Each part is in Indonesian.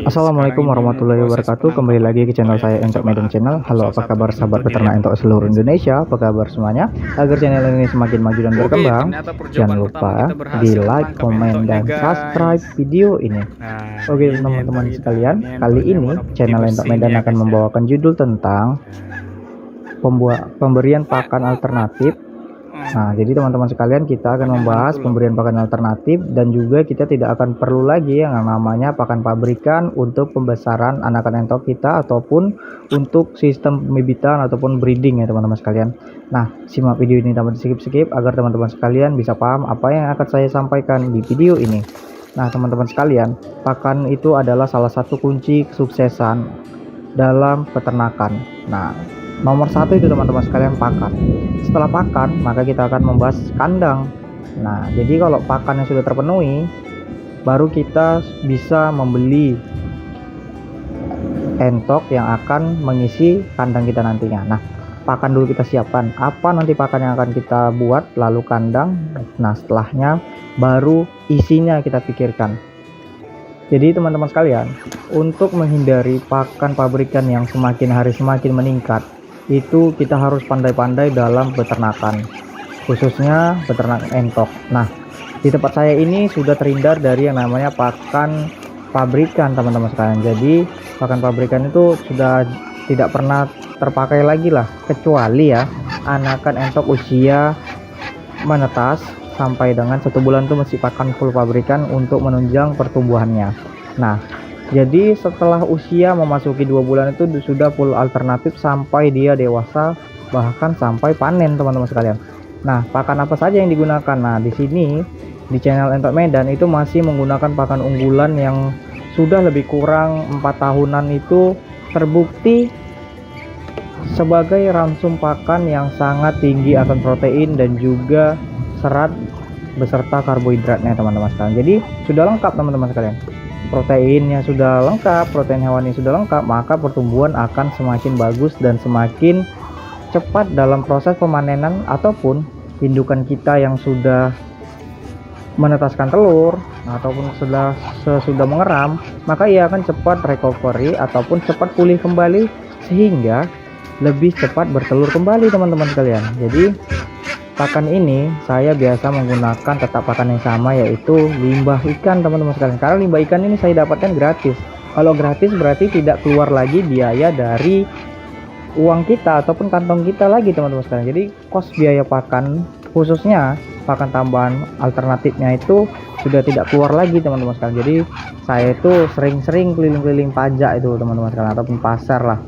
Assalamualaikum warahmatullahi wabarakatuh. Kembali lagi ke channel saya, Entok Medan Channel. Halo, apa kabar sahabat peternak entok seluruh Indonesia? Apa kabar semuanya? Agar channel ini semakin maju dan berkembang, jangan lupa di like, komen, dan subscribe video ini. Oke teman-teman sekalian, kali ini channel Entok Medan akan membawakan judul tentang pemberian pakan alternatif. Nah, jadi teman-teman sekalian, kita akan membahas pemberian pakan alternatif, dan juga kita tidak akan perlu lagi yang namanya pakan pabrikan untuk pembesaran anakan entok kita ataupun untuk sistem pembibitan ataupun breeding ya teman-teman sekalian. Nah, simak video ini tanpa skip-skip agar teman-teman sekalian bisa paham apa yang akan saya sampaikan di video ini. Nah, teman-teman sekalian, pakan itu adalah salah satu kunci kesuksesan dalam peternakan. Nah, nomor satu itu teman-teman sekalian pakan. Setelah pakan, maka kita akan membahas kandang. Nah, jadi kalau pakannya sudah terpenuhi, baru kita bisa membeli entok yang akan mengisi kandang kita nantinya. Nah, pakan dulu kita siapkan. Apa nanti pakan yang akan kita buat, lalu kandang. Nah, setelahnya baru isinya kita pikirkan. Jadi teman-teman sekalian, untuk menghindari pakan pabrikan yang semakin hari semakin meningkat, itu kita harus pandai-pandai dalam peternakan, khususnya peternak entok. Nah, di tempat saya ini sudah terhindar dari yang namanya pakan pabrikan teman-teman sekalian. Jadi pakan pabrikan itu sudah tidak pernah terpakai lagi lah, kecuali ya anakan entok usia menetas sampai dengan 1 bulan itu mesti pakan full pabrikan untuk menunjang pertumbuhannya. Nah, jadi setelah usia memasuki 2 bulan itu sudah full alternatif sampai dia dewasa, bahkan sampai panen teman-teman sekalian. Nah, pakan apa saja yang digunakan? Nah, di sini di channel Entok Medan itu masih menggunakan pakan unggulan yang sudah lebih kurang 4 tahunan, itu terbukti sebagai ransum pakan yang sangat tinggi akan protein dan juga serat beserta karbohidratnya teman-teman sekalian. Jadi sudah lengkap teman-teman sekalian. Proteinnya sudah lengkap, protein hewani sudah lengkap, maka pertumbuhan akan semakin bagus dan semakin cepat dalam proses pemanenan ataupun indukan kita yang sudah menetaskan telur ataupun sudah mengeram, maka ia akan cepat recovery ataupun cepat pulih kembali sehingga lebih cepat bertelur kembali teman-teman sekalian. Jadi pakan ini saya biasa menggunakan tetap pakan yang sama, yaitu limbah ikan teman-teman sekalian. Karena limbah ikan ini saya dapatkan gratis. Kalau gratis berarti tidak keluar lagi biaya dari uang kita ataupun kantong kita lagi teman-teman sekalian. Jadi kos biaya pakan, khususnya pakan tambahan alternatifnya, itu sudah tidak keluar lagi teman-teman sekalian. Jadi saya itu sering-sering keliling-keliling pajak itu teman-teman sekalian, ataupun pasar lah.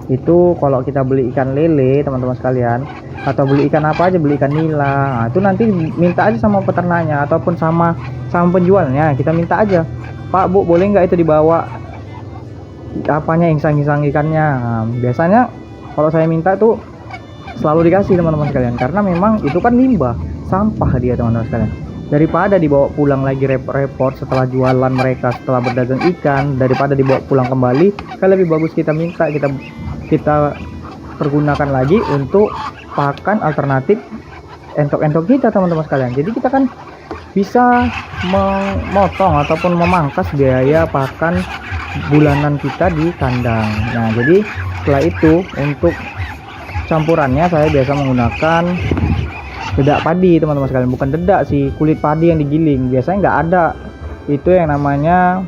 Itu kalau kita beli ikan lele teman-teman sekalian, atau beli ikan apa aja, beli ikan nila, nah, itu nanti minta aja sama peternaknya ataupun sama penjualnya. Kita minta aja, Pak Bu, boleh nggak itu dibawa apanya, insang-insang ikannya. Nah, biasanya kalau saya minta tuh selalu dikasih teman-teman sekalian, karena memang itu kan limbah, sampah dia teman-teman sekalian. Daripada dibawa pulang lagi repot-repot setelah jualan mereka, setelah berdagang ikan, daripada dibawa pulang kembali, kan lebih bagus kita minta, kita pergunakan lagi untuk pakan alternatif entok-entok kita teman-teman sekalian. Jadi kita kan bisa memotong ataupun memangkas biaya pakan bulanan kita di kandang. Nah, jadi setelah itu untuk campurannya saya biasa menggunakan dedak padi teman-teman sekalian. Bukan dedak sih, kulit padi yang digiling. Biasanya nggak ada itu yang namanya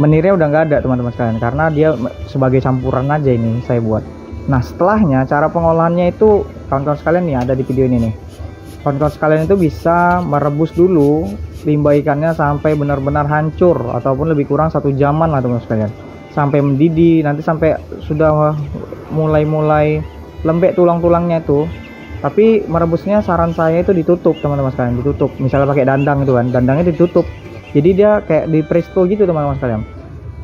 menirnya, udah nggak ada teman-teman sekalian, karena dia sebagai campuran aja ini saya buat. Nah, setelahnya cara pengolahannya itu kawan-kawan sekalian nih ada di video ini nih. Kawan-kawan sekalian itu bisa merebus dulu limbah ikannya sampai benar-benar hancur ataupun lebih kurang 1 jaman lah teman-teman sekalian, sampai mendidih, nanti sampai sudah mulai lembek tulang-tulangnya itu. Tapi merebusnya saran saya itu ditutup teman-teman sekalian, ditutup. Misalnya pakai dandang itu kan, dandangnya ditutup. Jadi dia kayak di presto gitu teman-teman sekalian,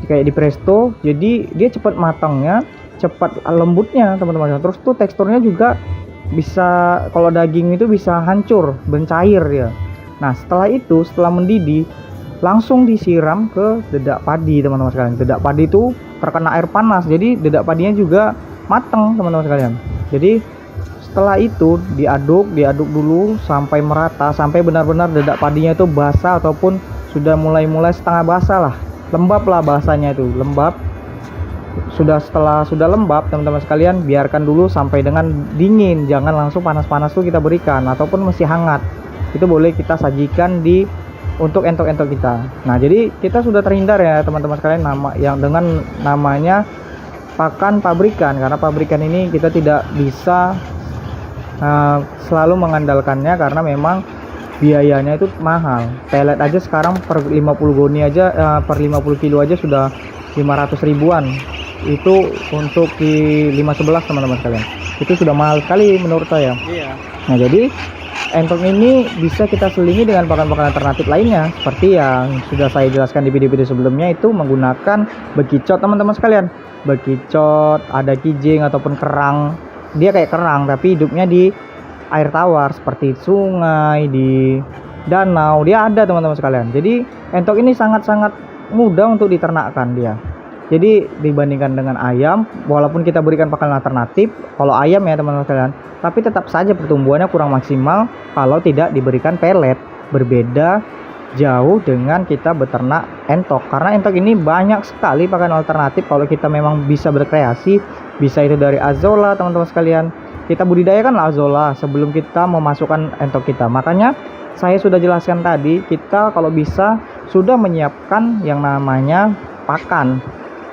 kayak di presto. Jadi dia cepat matangnya, cepat lembutnya teman-teman. Terus tuh teksturnya juga bisa, kalau daging itu bisa hancur, bencair dia. Nah, setelah itu, setelah mendidih, langsung disiram ke dedak padi teman-teman sekalian. Dedak padi itu terkena air panas, jadi dedak padinya juga mateng teman-teman sekalian. Jadi setelah itu diaduk dulu sampai merata, sampai benar-benar dedak padinya itu basah ataupun sudah mulai setengah basah lah, lembab lah bahasanya itu, lembab. Setelah sudah lembab teman-teman sekalian, biarkan dulu sampai dengan dingin, jangan langsung panas-panas tuh kita berikan, ataupun masih hangat itu boleh kita sajikan untuk entok-entok kita. Nah, jadi kita sudah terhindar ya teman-teman sekalian yang dengan namanya pakan pabrikan, karena pabrikan ini kita tidak bisa selalu mengandalkannya karena memang biayanya itu mahal. Pelet aja sekarang per 50 goni aja, per 50 kilo aja sudah 500 ribuan. Itu untuk di 511 teman-teman sekalian, itu sudah mahal sekali menurut saya. Iya. Nah, jadi entok ini bisa kita selingi dengan pakan-pakan alternatif lainnya, seperti yang sudah saya jelaskan di video-video sebelumnya, itu menggunakan bekicot teman-teman sekalian. Bekicot, ada kijing ataupun kerang. Dia kayak kerang tapi hidupnya di air tawar seperti sungai, di danau, dia ada teman-teman sekalian. Jadi entok ini sangat-sangat mudah untuk diternakkan dia. Jadi dibandingkan dengan ayam, walaupun kita berikan pakan alternatif, kalau ayam ya teman-teman sekalian, tapi tetap saja pertumbuhannya kurang maksimal kalau tidak diberikan pelet. Berbeda jauh dengan kita beternak entok, karena entok ini banyak sekali pakan alternatif kalau kita memang bisa berkreasi. Bisa itu dari azolla teman-teman sekalian, kita budidayakan azolla sebelum kita memasukkan entok kita. Makanya saya sudah jelaskan tadi, kita kalau bisa sudah menyiapkan yang namanya pakan.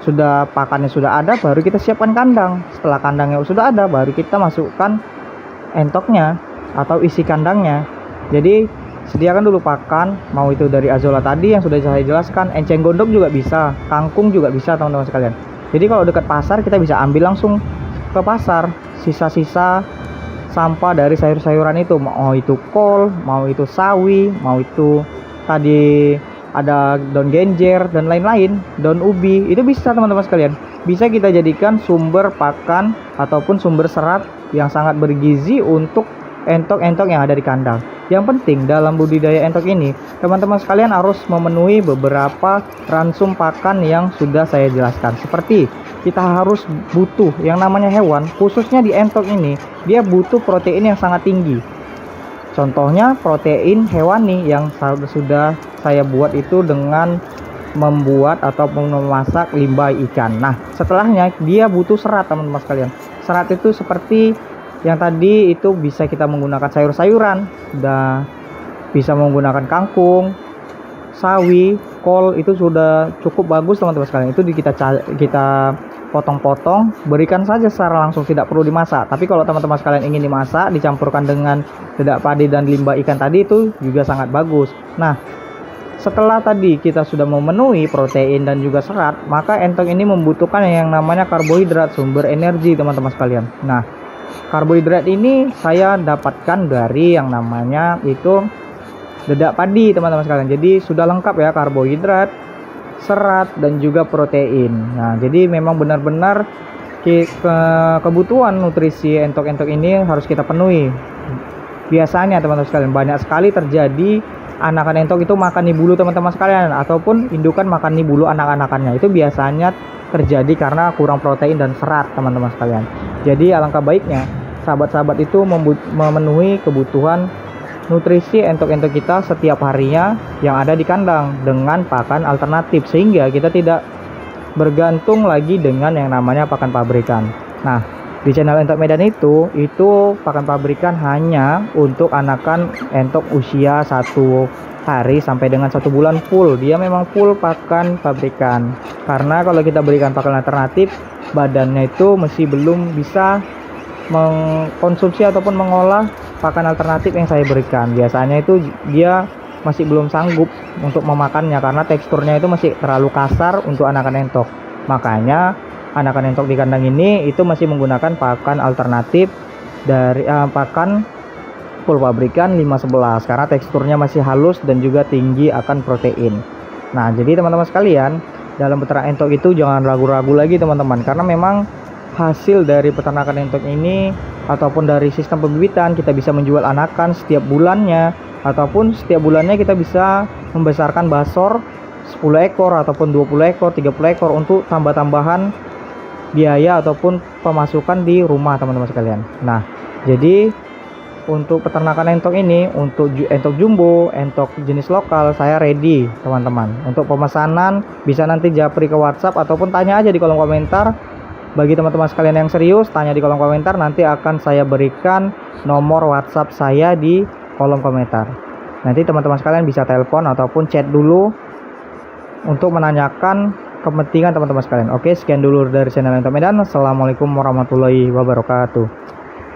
Pakannya sudah ada, baru kita siapkan kandang. Setelah kandangnya sudah ada, baru kita masukkan entoknya atau isi kandangnya. Jadi sediakan dulu pakan, mau itu dari azolla tadi yang sudah saya jelaskan, enceng gondok juga bisa, kangkung juga bisa teman-teman sekalian. Jadi kalau dekat pasar kita bisa ambil langsung ke pasar sisa-sisa sampah dari sayur-sayuran itu, mau itu kol, mau itu sawi, mau itu tadi ada daun genjer dan lain-lain, daun ubi, itu bisa teman-teman sekalian, bisa kita jadikan sumber pakan ataupun sumber serat yang sangat bergizi untuk entok-entok yang ada di kandang. Yang penting dalam budidaya entok ini teman-teman sekalian harus memenuhi beberapa ransum pakan yang sudah saya jelaskan. Seperti kita harus butuh yang namanya hewan, khususnya di entok ini dia butuh protein yang sangat tinggi. Contohnya protein hewani yang sudah saya buat itu dengan membuat ataupun memasak limbah ikan. Nah, setelahnya dia butuh serat teman-teman sekalian. Serat itu seperti yang tadi itu bisa kita menggunakan sayur-sayuran, udah bisa menggunakan kangkung, sawi, kol, itu sudah cukup bagus teman-teman sekalian. Itu kita potong-potong, berikan saja secara langsung, tidak perlu dimasak. Tapi kalau teman-teman sekalian ingin dimasak, dicampurkan dengan dedak padi dan limbah ikan tadi, itu juga sangat bagus. Nah, setelah tadi kita sudah memenuhi protein dan juga serat, maka entok ini membutuhkan yang namanya karbohidrat, sumber energi teman-teman sekalian. Nah, karbohidrat ini saya dapatkan dari yang namanya itu dedak padi teman-teman sekalian. Jadi sudah lengkap ya, karbohidrat, serat dan juga protein. Nah, jadi memang benar-benar kebutuhan nutrisi entok-entok ini harus kita penuhi. Biasanya teman-teman sekalian banyak sekali terjadi anakan entok itu makan nih bulu teman-teman sekalian, ataupun indukan makan nih bulu anak-anakannya. Itu biasanya terjadi karena kurang protein dan serat teman-teman sekalian. Jadi alangkah baiknya sahabat-sahabat itu memenuhi kebutuhan nutrisi entok-entok kita setiap harinya yang ada di kandang dengan pakan alternatif, sehingga kita tidak bergantung lagi dengan yang namanya pakan pabrikan. Nah, di channel Entok Medan itu pakan pabrikan hanya untuk anakan entok usia 1 hari sampai dengan 1 bulan full. Dia memang full pakan pabrikan, karena kalau kita berikan pakan alternatif, badannya itu masih belum bisa mengkonsumsi ataupun mengolah pakan alternatif yang saya berikan. Biasanya itu dia masih belum sanggup untuk memakannya karena teksturnya itu masih terlalu kasar untuk anakan entok. Makanya anakan entok di kandang ini itu masih menggunakan pakan alternatif dari pakan full pabrikan 511 karena teksturnya masih halus dan juga tinggi akan protein. Nah, jadi teman-teman sekalian, dalam peternak entok itu jangan ragu-ragu lagi teman-teman, karena memang hasil dari peternakan entok ini ataupun dari sistem pembibitan kita bisa menjual anakan setiap bulannya ataupun setiap bulannya kita bisa membesarkan basor 10 ekor ataupun 20 ekor, 30 ekor untuk tambah-tambahan biaya ataupun pemasukan di rumah teman-teman sekalian. Nah, jadi untuk peternakan entok ini, untuk entok jumbo, entok jenis lokal, saya ready teman-teman. Untuk pemesanan bisa nanti japri ke WhatsApp ataupun tanya aja di kolom komentar. Bagi teman-teman sekalian yang serius, tanya di kolom komentar, nanti akan saya berikan nomor WhatsApp saya di kolom komentar. Nanti teman-teman sekalian bisa telepon ataupun chat dulu untuk menanyakan kepentingan teman-teman sekalian. Oke, sekian dulu dari channel Entok Medan. Assalamualaikum warahmatullahi wabarakatuh.